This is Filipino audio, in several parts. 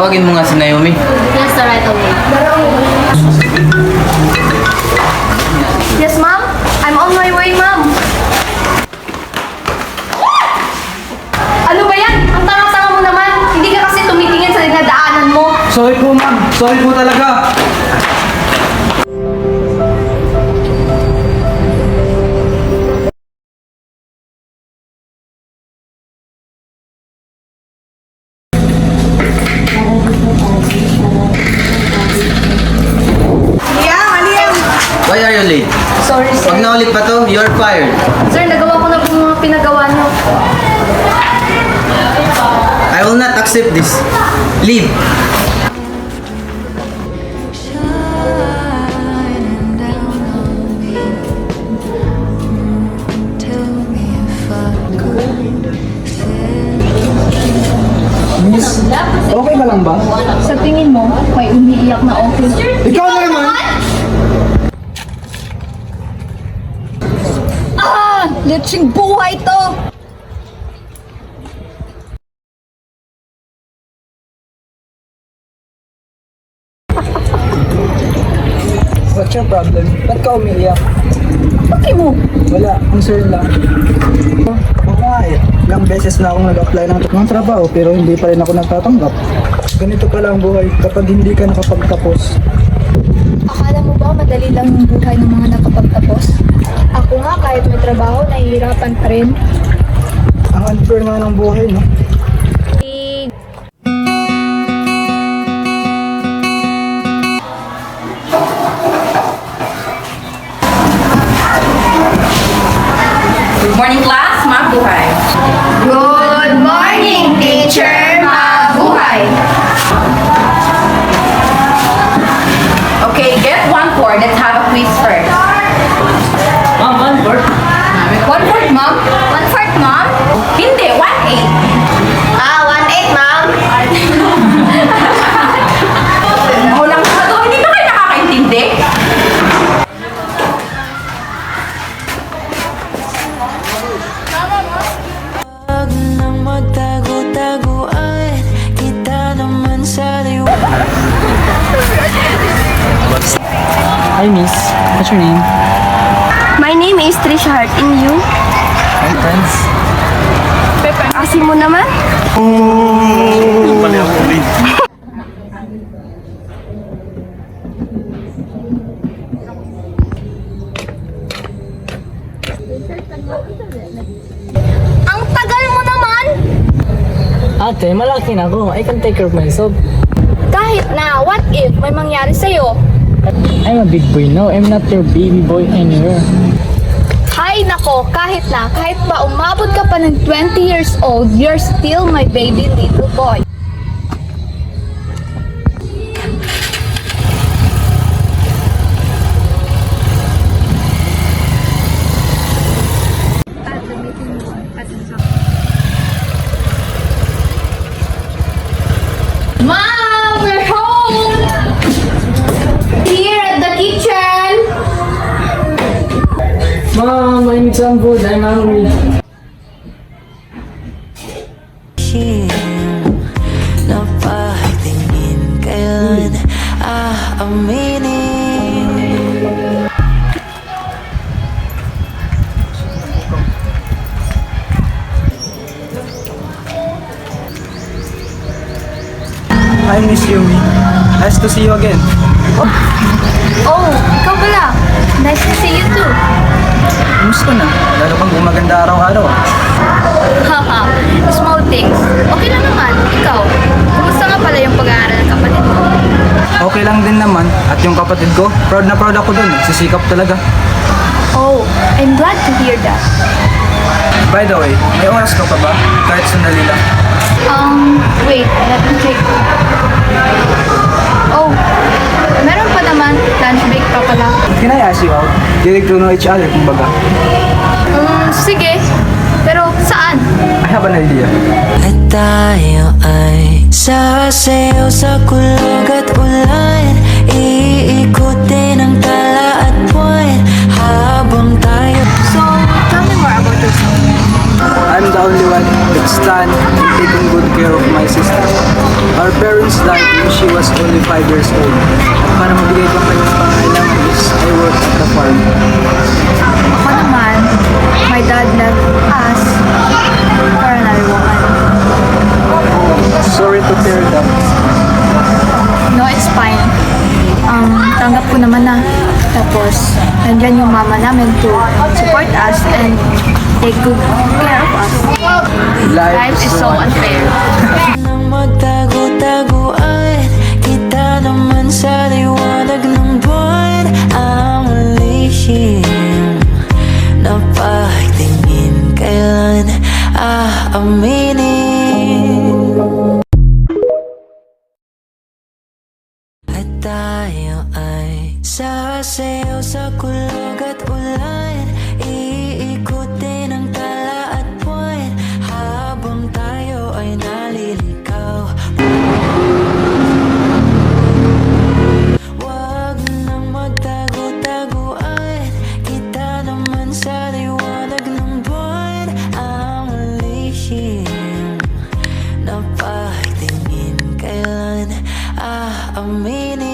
Tawagin mo nga si Naomi. Yes, sir, right away. Yes, ma'am. I'm on my way, ma'am. Ano ba yan? Ang tanga-tanga mo naman. Hindi ka kasi tumitingin sa dinadaanan mo. Sorry po, ma'am. Sorry po talaga. Why are you late? Sorry, sir. Pag naulit pa to, you're fired. Sir, nagawa ko na po mga pinagawa niyo. I will not accept this. Leave. Shining down on me. Tell me if I could Miss, okay ka lang ba? Sa tingin mo, may umiiyak na okay. Ikaw na naman! Litsing buhay to! What's your problem? Ba't ka umiiyak? Bakit mo? Wala, concern lang. Oo nga eh, ilang beses na akong nag-apply ng trabaho pero hindi pa rin ako nagtatanggap. Ganito pala ang buhay kapag hindi ka nakapagtapos. Akala mo ba madali lang yung buhay ng mga nakapagtapos? Ako nga kahit may trabaho, nahihirapan pa rin. Ang unfair nga ng buhay, no? Good morning, class. Mabuhay. Good morning, teacher! Mabuhay! Okay, get 1/4. Let's have a quiz first. Ma'am, 1/4. 1/4, ma'am? 1/4, ma'am? Hindi, 1/8. 1/8, ma'am? Walang sago. Hindi ba kayo nakakaintindi? Huwag nang magtago-taguan. Kita naman sa liwanag. Hi miss, what's your name? My name is Trisha Hart, and you? I'm friends. Asin mo naman? Ang tagal mo naman! Ate, malaki na ako. I can take care of myself. Kahit na, what if may mangyari sa'yo? I'm a big boy now. I'm not your baby boy anymore. Hay nako, kahit pa umabot ka pa ng 20 years old, you're still my baby little boy. Mom, we're home! Here at the kitchen! Mom, I need some food. I'm hungry. Napatingin kailan aaminin. I miss you, Mi. Nice to see you again. Oh, ikaw pala. Nice to see you too. Kumusta na? Lalo kang gumaganda araw-araw. Haha, small things. Okay lang naman. Ikaw, kumusta nga pala yung pag-aaral ng kapatid mo? Okay lang din naman. At yung kapatid ko, proud na proud ako dun. Sisikap talaga. Oh, I'm glad to hear that. By the way, may oras ka pa ba? Kahit sandali lang. Wait, let me check. Oh, meron pa naman. Lunch break pa pala. Can I ask you out? Getting to know each other, kumbaga. Sige. Pero saan? I have an idea. At tayo ay sasayaw sa kulog at ulan. Iikutin ang tala at buwan habang tayo. So, tell me more about yourself. I'm the only one that stand and taking good care of my sister. Our parents died she was only 5 years old. At para mabigay ko ang kanyang pangailangan is I work at the farm. Ako naman, my dad left us for another woman. Sorry to hear that. No, it's fine. Tanggap ko naman na. Tapos, nandyan yung mama namin to support us and take good care of us. Life is so unfair. Nang magtago-taguan, kita naman sa liwanag ng buwan. Ang lihim na pagtingin, kailan aaminin? At tayo ay sasayaw sa kulog at ulan, iikutin ang tala at buwan habang tayo ay nalilikaw. Wag nang magtago-taguan, kita naman sa liwanag ng buwan. Ang lihim na pagtingin, kailan aaminin?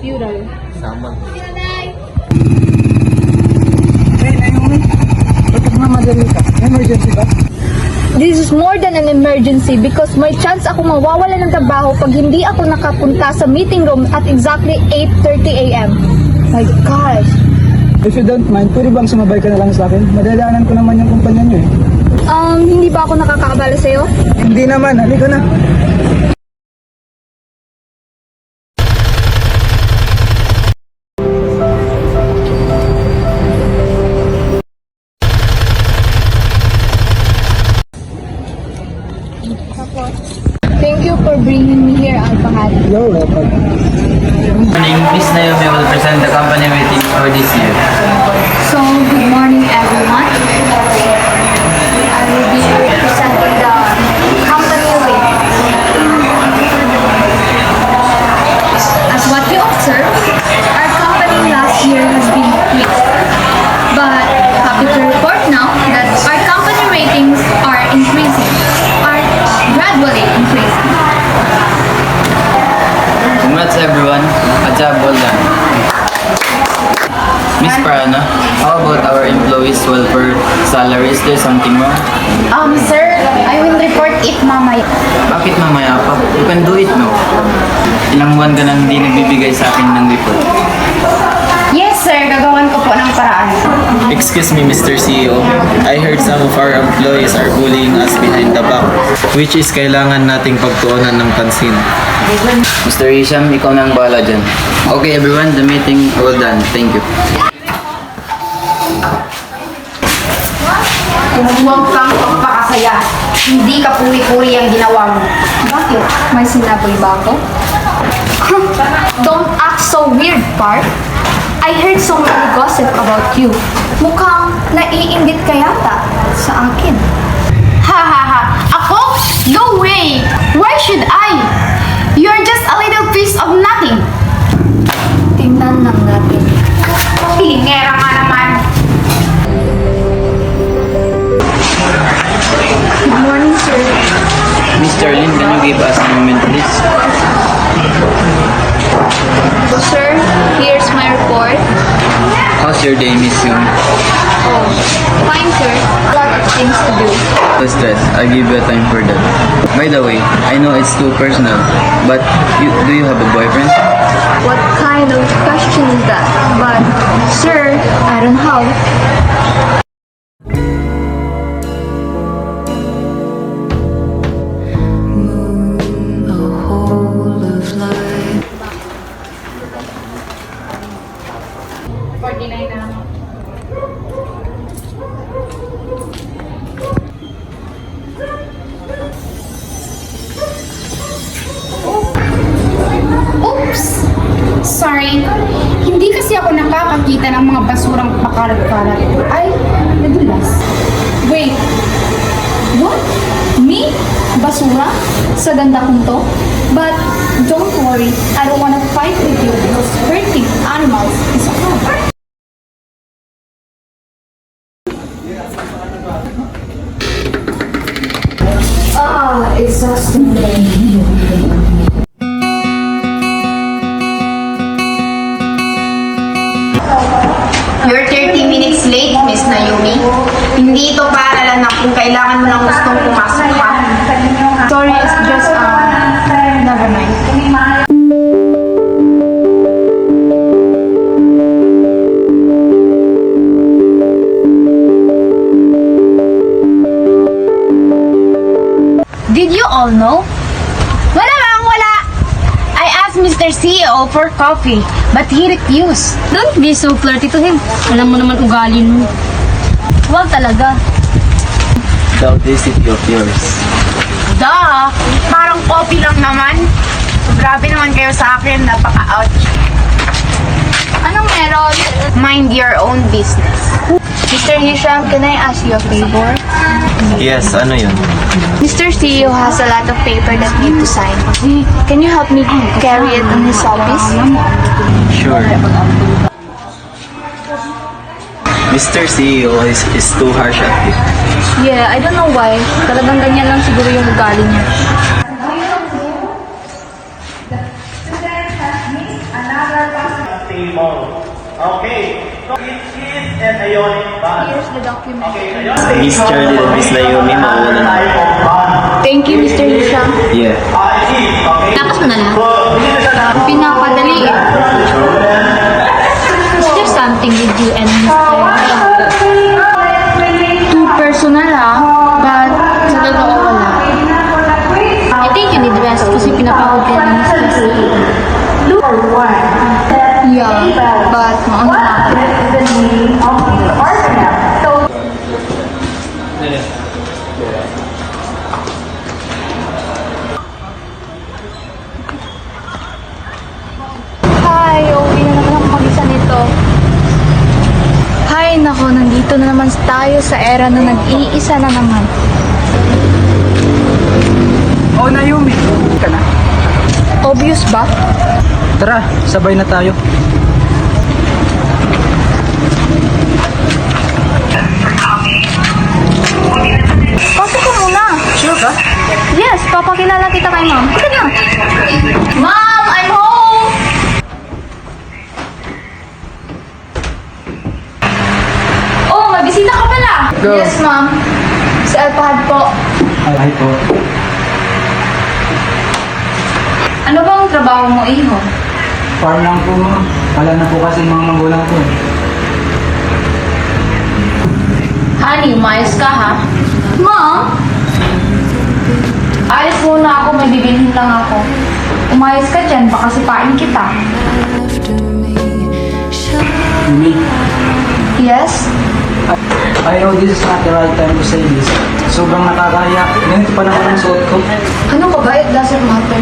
Hey, Naomi. Bakit mamadali ka? Emergency ba? This is more than an emergency because may chance ako mawawala ng trabaho pag hindi ako nakapunta sa meeting room at exactly 8:30 a.m. My gosh. If you don't mind, pwede bang sumabay ka na lang sa akin? Madadaanan ko naman yung kumpanya niyo eh. Hindi ba ako nakakaabala sa'yo? Hindi naman, halika na. Thank you for bringing me here, Alpahari. You're welcome. Morning, Miss Naomi will present the company meeting for this year. So, good morning everyone. I will be presenting the company rate. As what you observe, our company last year has been decreased. But happy to report now that our company ratings are increasing, are gradually increasing. Congrats everyone. A job well done. Miss Parana, how about our employees' welfare salary? Is there something wrong? Sir, I will report it mamaya. Bakit mamaya pa? You can do it, no? Ilang buwan ka nang hindi nagbibigay sa akin ng report. Yes, sir. Gagawan ko po ng paraan. Excuse me, Mr. CEO. I heard some of our employees are bullying us behind the back, which is kailangan nating pagtuunan ng pansin. Mr. Hisham, ikaw na ang bahala dyan. Okay everyone, the meeting well done. Thank you. Huwag kang pagpakasaya. Hindi ka puri-puri ang ginawa mo. Bakit? May sinabi ba ako? Don't act so weird, Park. I heard so many gossip about you. Mukhang naiinggit ka yata sa akin. Ha ha ha! Ako? No way! Why should I? You're just a little piece of nothing. Tingnan lang natin. Pilingera ka naman. Good morning, sir. Miss Charlene, can you give us a moment please? Sir, here's my report. How's your day, Miss Young? Oh, fine, sir. A lot of things to do. No stress, I'll give you time for that. By the way, I know it's too personal, but do you have a boyfriend? What kind of question is that? But, sir, I don't have. A whole of life. Oops! Sorry. Hindi kasi ako nakakakita ng mga basurang pakalat-kalat. Ay, nadulas. Wait, what? Me? Basura? Sa ganda kong to? But don't worry, I don't wanna fight with you because hurting animals is a crime. me? Hindi ito paaralan na kung kailangan mo lang gustong pumasok ka. Sorry, it's just, never mind. Did you all know? Wala! I asked Mr. CEO for coffee, but he refused. Don't be so flirty to him. Alam mo naman ugali mo. Huwag talaga. The audacity of yours. Duh! Parang coffee lang naman. Grabe naman kayo sa akin, napaka-ouch. Anong meron? Mind your own business. Mr. Hisham, can I ask you a favor? Yes, ano yun? Mr. CEO has a lot of paper that need to sign. Can you help me carry it in his office? Sure. Mr. CEO is too harsh at you. Yeah, I don't know why. Talagang ganyan lang siguro yung ugali niya. Here's the document. Miss Charlie and Miss Naomi, mauna na. Thank you, Mr. Hisham. Yeah. Tapos mo na lahat. Pinapadali eh. Is there something with you and Mr. Too personal but sa totoo wala. I think you need rest kasi pinapagod ka ng stress. Yeah, but mauna na ako. Hi, uwi na naman ako mag-isa nito. Hay, nako, nandito na naman tayo sa era na nag-iisa na naman. Oh, Naomi, ka na. Obvious ba? Tara, sabay na tayo. Pasok ka muna. Sure ka? Yes, papakilala kita kay ma'am. Sige na. Ma'am, I'm home! Oh, may bisita ka pala. Go. Yes, ma'am. Si Alpahad po. Ay po. Ano bang trabaho mo, Iho? Farm lang po, ma'am. Wala na po kasi mga magulang ko. Honey, umayos ka ha? Ma'am? Ayos muna ako, may bibilhin lang ako. Umayos ka dyan, baka sipain kita. after me. Shine. Me, Yes? I know this is not the right time to say this. Sobrang nakakaya. Ganito pa naman ang suot ko. Ano ka ba? It doesn't matter.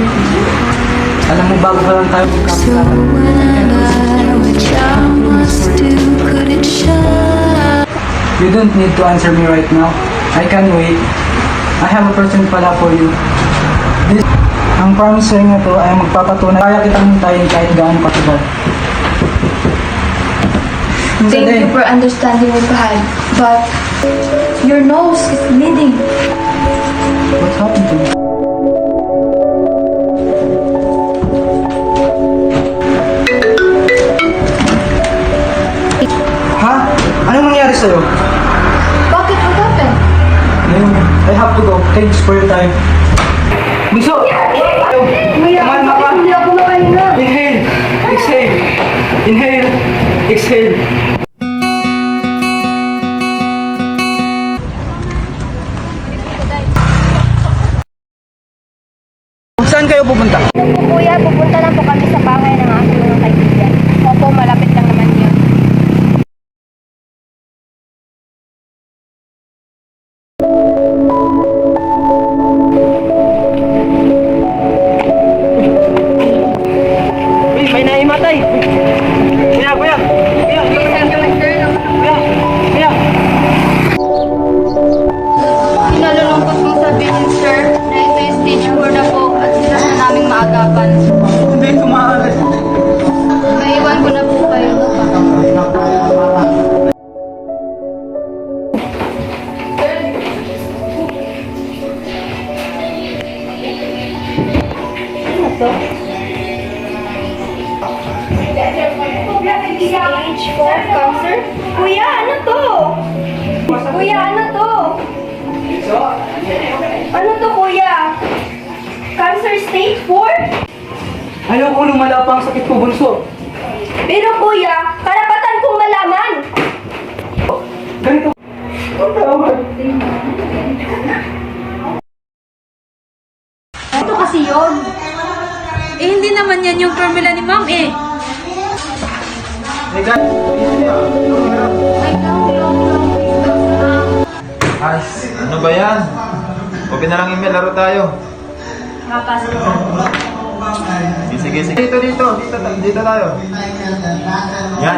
Alam mo, bago pa lang tayo So magkakilala. when I, which I must do, could it shine? You don't need to answer me right now. I can wait. I have a present pala for you. This, ang promise sa'yo na to ay magpapatunay. Kaya kitang hintayin kahit gaano katagal. Thank you for understanding me, Pahal. But your nose is bleeding. What's happened to me? Ha? Anong nangyari sa'yo? Bakit? What happened? Ngayon, I have to go. Thanks for your time. Bunso! Kumalma ka! Hindi ako makahinga! Inhale! Exhale! Inhale! Exhale! Saan kayo pupunta? Kuya, pupunta lang po kami sa bahay ng aking mga kaibigan. Opo, malapit lang naman yun. Uy, may naimatay! Kuya, kuya! Kuya! Kuya! Nalulungkot kong sabihin, sir, na ito yung stage 4 na po at sila na naming maagapan. Hindi, tumaalas! Naiwan ko na po kayo. Stage 4 cancer? Kuya, ano to? Kuya, ano to? Ano to, kuya? Cancer stage 4? Ayaw ko lumala pa ang sakit ko, bunso. Pero kuya, karapatan kong malaman. Ganito. Tawad. Ito kasi yon. Eh, hindi naman yan yung formula ni ma'am eh. Ano ba yan? Open na lang email, laro tayo. Sige. Dito tayo. Yan.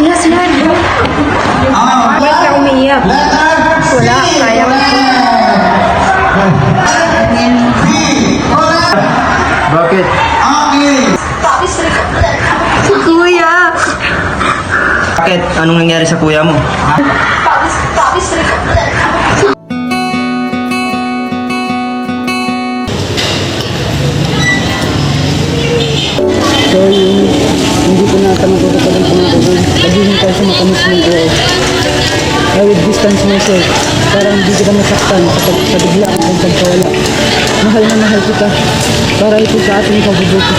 Yes, yan. Ba't ka umiiyak? Wala, kaya mo. Bakit? Si Kuya. Bakit? Anong nangyari sa kuya mo? So yun, hindi ko na matutupad ang pangako. Sabihin tayo sa makamis ng I will distance myself para hindi kita masaktan kapag sabigla ang pagkawala. Mahal na mahal kita para ito sa ating pagbubuti.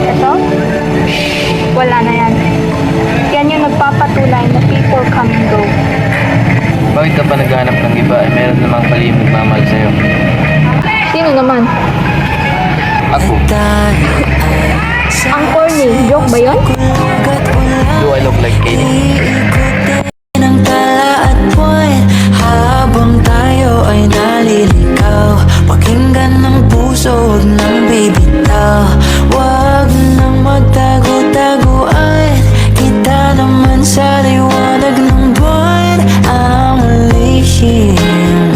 Ito? Wala na yan. Yan yung nagpapatunay na people come and go. Bakit ka pa naghahanap ng iba? Meron namang kalimang nagmamahal sa'yo. Sino naman? Ako. Ang corny. Joke ba yun? Do I look like Katie? ng tala at buwan habang tayo ay naliligaw. Pakinggan ng puso, huwag nang bibitaw. Huwag nang magtago-taguan. Kita naman sa liwanag ng buwan ang lihim.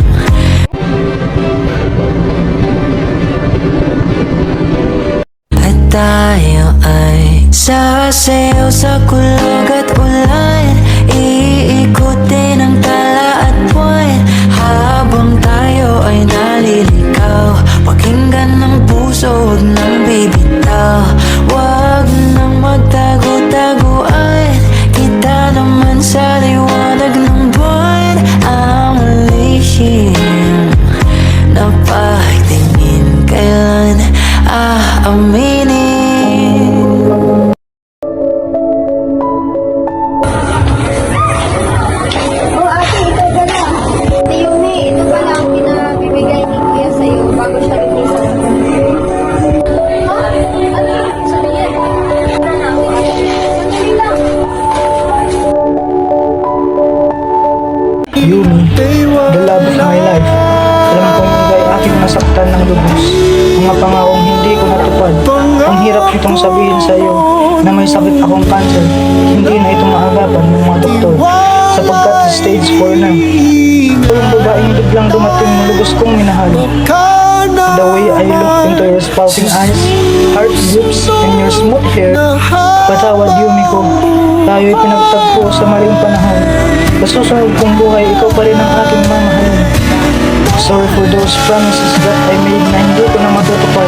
At tayo ay sasayaw sa kulog at ulan. Iikutin ang tala at buwan habang tayo ay naliligaw. Pakinggan ng puso, huwag nang bibitaw. Huwag nang magtago-taguan. Kita naman sa liwanag ng buwan ang lihim na pagtingin kailan aaminin. Yumi, the love of my life. Alam kong ika'y aking nasaktan ng lubos. Mga pangakong hindi ko natupad. Ang hirap itong sabihin sa iyo na may sakit akong cancer. Hindi na ito maagapan ng mga doktor sapagkat stage 4 na. Ito yung babaeng biglang dumating na lubos kong minahal. The way I look into your spouting eyes, heart lips, and your smooth hair. Patawad, Yumi ko. Tayo'y pinagtagpo sa maling panahon. Sa susunod kong buhay, ikaw pa rin ang aking mamahalin. Sorry for those promises that I made na hindi ko na matutupad.